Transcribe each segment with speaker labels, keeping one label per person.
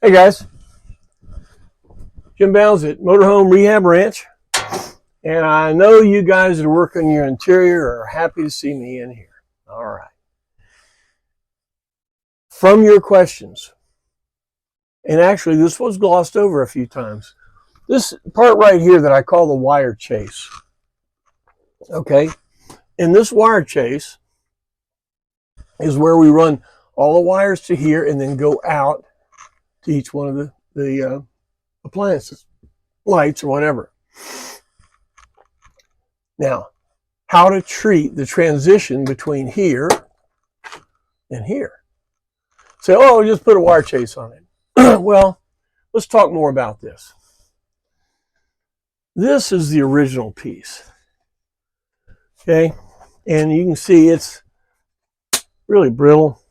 Speaker 1: Hey guys, Jim Bounds at Motorhome Rehab Ranch, and I know you guys that are working your interior are happy to see me in here. All right. From your questions, and actually this was glossed over a few times, this part right here that I call the wire chase. Okay, and this wire chase is where we run all the wires to here and then go out to each one of the appliances, lights or whatever. Now, how to treat the transition between here and here. Say, oh, just put a wire chase on it. Well, let's talk more about this. This is the original piece. Okay, and you can see it's really brittle.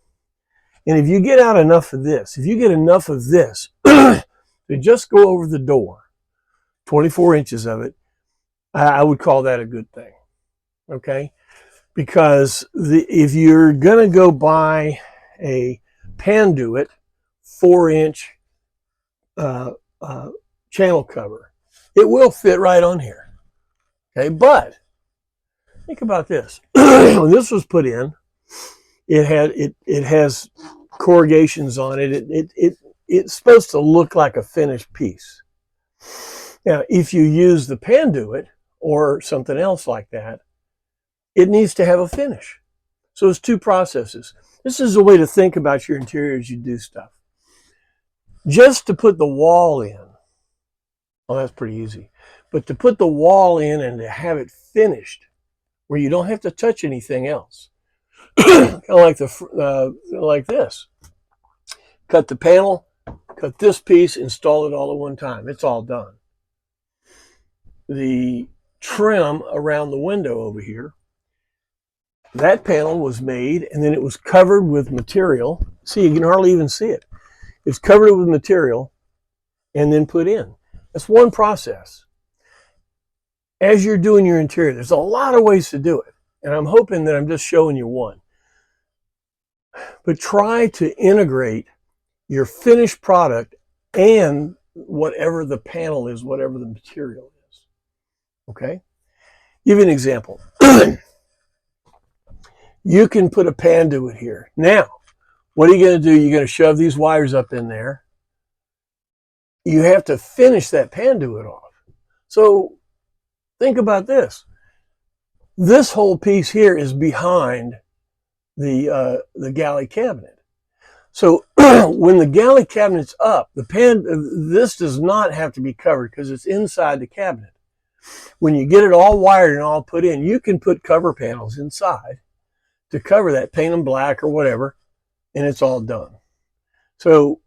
Speaker 1: And if you get out enough of this, if you get enough of this to just go over the door, 24 inches of it, I would call that a good thing. Okay, because if you're going to go buy a Panduit 4-inch channel cover, it will fit right on here. Okay, but think about this. When this was put in, it has corrugations on it. It's supposed to look like a finished piece. Now, if you use the Panduit or something else like that, it needs to have a finish. So it's two processes. This is a way to think about your interior as you do stuff. Just to put the wall in, well, that's pretty easy. But to put the wall in and to have it finished, where you don't have to touch anything else, kind of like this. Cut the panel, cut this piece, install it all at one time. It's all done. The trim around the window over here, that panel was made and then it was covered with material. See, you can hardly even see it. It's covered with material and then put in. That's one process. As you're doing your interior, there's a lot of ways to do it. And I'm hoping that I'm just showing you one. But try to integrate your finished product and whatever the panel is, whatever the material is. Okay? Give you an example. You can put a Panduit here. Now, what are you going to do? You're going to shove these wires up in there. You have to finish that Panduit off. So think about this. This whole piece here is behind the galley cabinet. So when the galley cabinet's up, this does not have to be covered because it's inside the cabinet. When you get it all wired and all put in, you can put cover panels inside to cover that, paint them black or whatever, and it's all done. So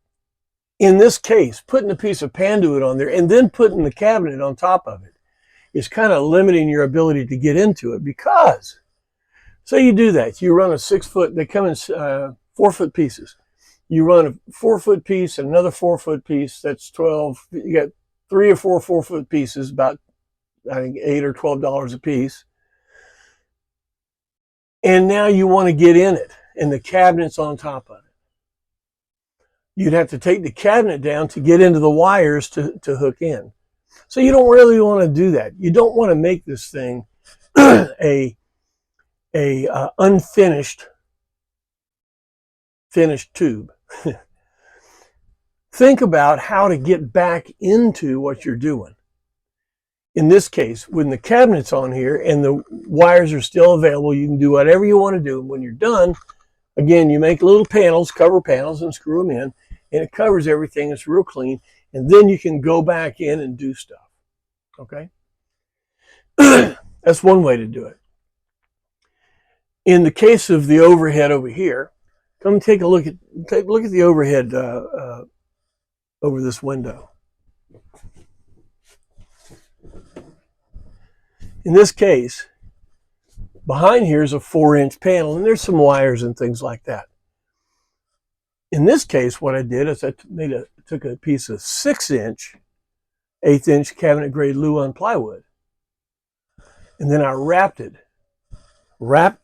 Speaker 1: in this case, putting a piece of Panduit on there and then putting the cabinet on top of it is kind of limiting your ability to get into it, because say you do that, you run a 6-foot, they come in 4-foot pieces. You run a 4-foot piece and another 4-foot piece, that's 12. You got 3 or 4 4-foot pieces, about I think $8 or $12 a piece. And now you want to get in it and the cabinet's on top of it. You'd have to take the cabinet down to get into the wires to hook in. So you don't really want to do that. You don't want to make this thing a unfinished tube. Think about how to get back into what you're doing. In this case, when the cabinet's on here and the wires are still available, you can do whatever you want to do. When you're done, again, you make little panels, cover panels, and screw them in, and it covers everything. It's real clean, and then you can go back in and do stuff. Okay? That's one way to do it. In the case of the overhead over here, come take a look at the overhead over this window. In this case, behind here is a 4-inch panel, and there's some wires and things like that. In this case, what I did is I took a piece of 6-inch, 1/8-inch cabinet grade Luan plywood, and then I wrapped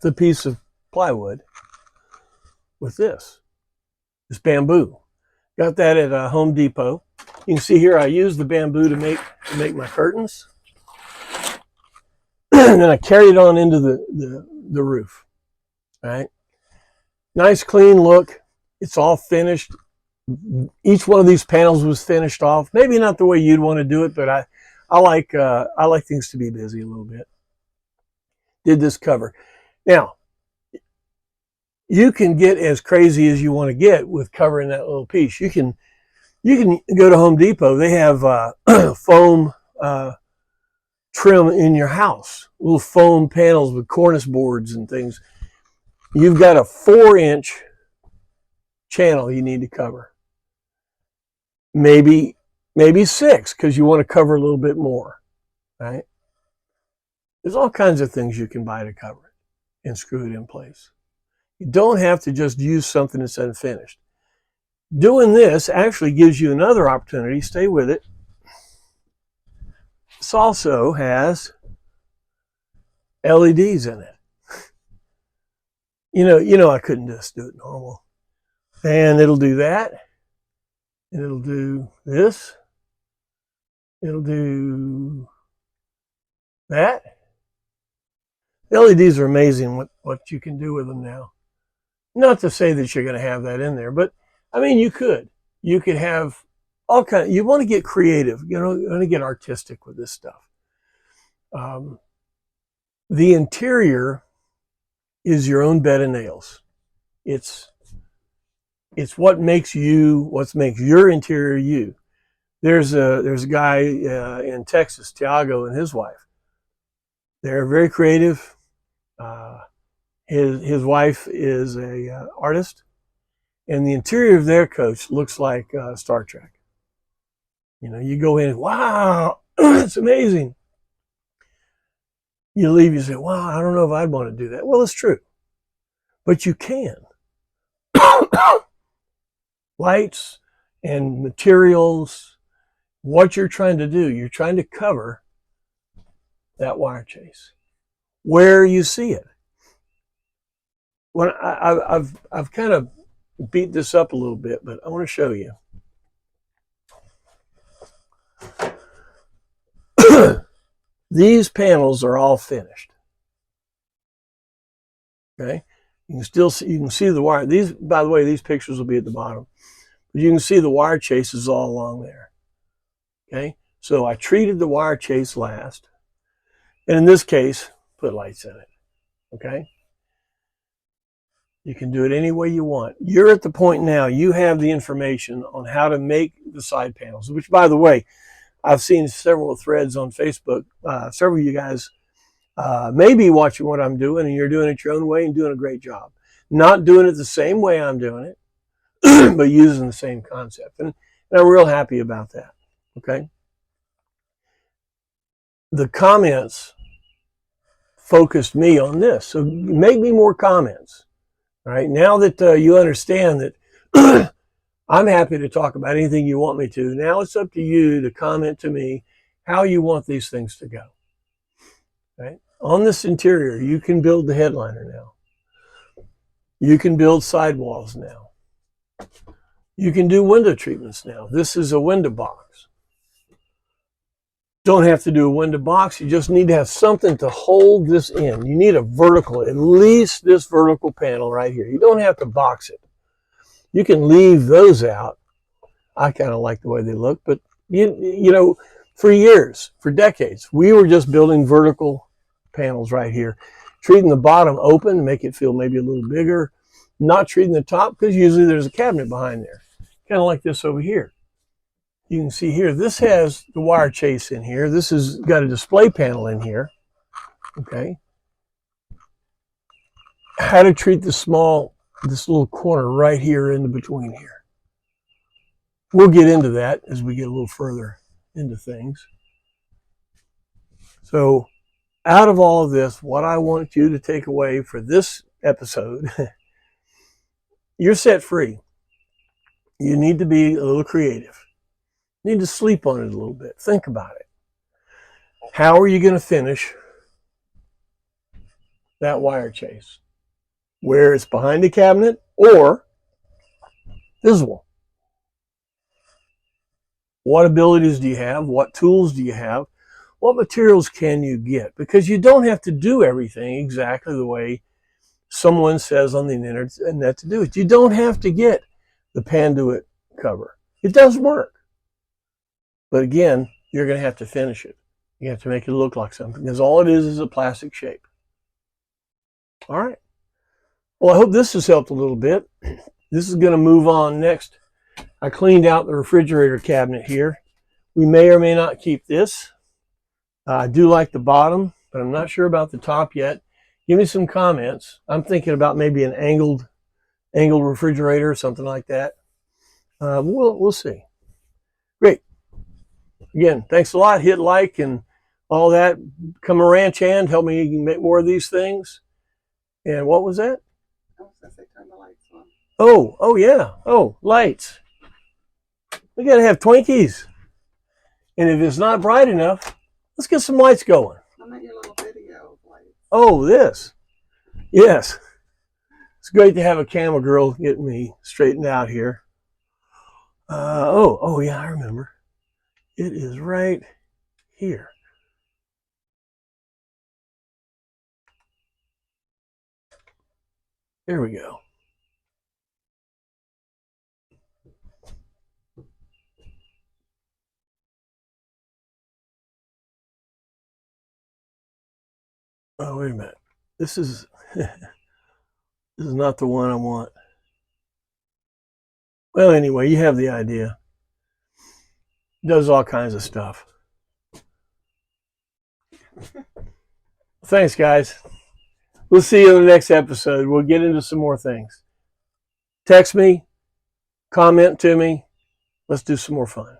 Speaker 1: the piece of plywood with this bamboo. Got that at Home Depot. You can see here I use the bamboo to make my curtains. And then I carried it on into the roof. All right. Nice clean look. It's all finished. Each one of these panels was finished off. Maybe not the way you'd want to do it, but I like things to be busy a little bit. Did this cover. Now, you can get as crazy as you want to get with covering that little piece. You can go to Home Depot. They have foam trim in your house, little foam panels with cornice boards and things. You've got a 4-inch channel you need to cover. Maybe 6, because you want to cover a little bit more, right? There's all kinds of things you can buy to cover it and screw it in place. You don't have to just use something that's unfinished. Doing this actually gives you another opportunity. Stay with it. This also has LEDs in it. You know I couldn't just do it normal. And it'll do that. And it'll do this. It'll do that. The LEDs are amazing what you can do with them now. Not to say that you're going to have that in there, but I mean, you could. You could have all kinds. You want to get creative. You want to get artistic with this stuff. The interior is your own bed of nails. It's what makes your interior you. There's a guy in Texas, Tiago, and his wife. They're very creative. His wife is a artist, and the interior of their coach looks like Star Trek. You go in, wow, it's amazing. You leave, you say, wow, I don't know if I'd want to do that. Well, it's true, but you can. Lights and materials, what you're trying to do, you're trying to cover that wire chase where you see it. When I've kind of beat this up a little bit, but I want to show you. These panels are all finished. Okay, you can see the wire. These, by the way, these pictures will be at the bottom, but you can see the wire chases all along there. Okay, so I treated the wire chase last, and in this case, put lights in it. Okay. You can do it any way you want. You're at the point now, you have the information on how to make the side panels, which, by the way, I've seen several threads on Facebook. Several of you guys may be watching what I'm doing, and you're doing it your own way and doing a great job. Not doing it the same way I'm doing it, but using the same concept. And I'm real happy about that. Okay. The comments focused me on this. So make me more comments. All right, now that you understand that I'm happy to talk about anything you want me to, now it's up to you to comment to me how you want these things to go. Right? On this interior, you can build the headliner now. You can build sidewalls now. You can do window treatments now. This is a window box. Don't have to do a window box. You just need to have something to hold this in. You need a vertical, at least this vertical panel right here. You don't have to box it. You can leave those out. I kind of like the way they look, but you know, for years, for decades, we were just building vertical panels right here, treating the bottom open to make it feel maybe a little bigger, not treating the top because usually there's a cabinet behind there, kind of like this over here. You can see here, this has the wire chase in here. This has got a display panel in here. Okay. How to treat this little corner right here in between here. We'll get into that as we get a little further into things. So out of all of this, what I want you to take away for this episode, you're set free. You need to be a little creative. You need to sleep on it a little bit. Think about it. How are you going to finish that wire chase? Where it's behind the cabinet or visible. What abilities do you have? What tools do you have? What materials can you get? Because you don't have to do everything exactly the way someone says on the internet to do it. You don't have to get the Panduit cover. It does work. But again, you're going to have to finish it. You have to make it look like something, because all it is a plastic shape. All right. Well, I hope this has helped a little bit. This is going to move on next. I cleaned out the refrigerator cabinet here. We may or may not keep this. I do like the bottom, but I'm not sure about the top yet. Give me some comments. I'm thinking about maybe an angled refrigerator or something like that. We'll see. Great. Again, thanks a lot. Hit like and all that. Come a ranch hand. Help me make more of these things. And what was that?
Speaker 2: I was going to say turn the lights on.
Speaker 1: Oh yeah. Oh, lights. We got to have Twinkies. And if it's not bright enough, let's get some lights going.
Speaker 2: I meant your little video of lights.
Speaker 1: Oh, this. Yes. It's great to have a camera girl get me straightened out here. Oh yeah, I remember. It is right here. There we go. Oh, wait a minute. This is this is not the one I want. Well, anyway, you have the idea. It does all kinds of stuff. Thanks, guys. We'll see you in the next episode. We'll get into some more things. Text me, comment to me. Let's do some more fun.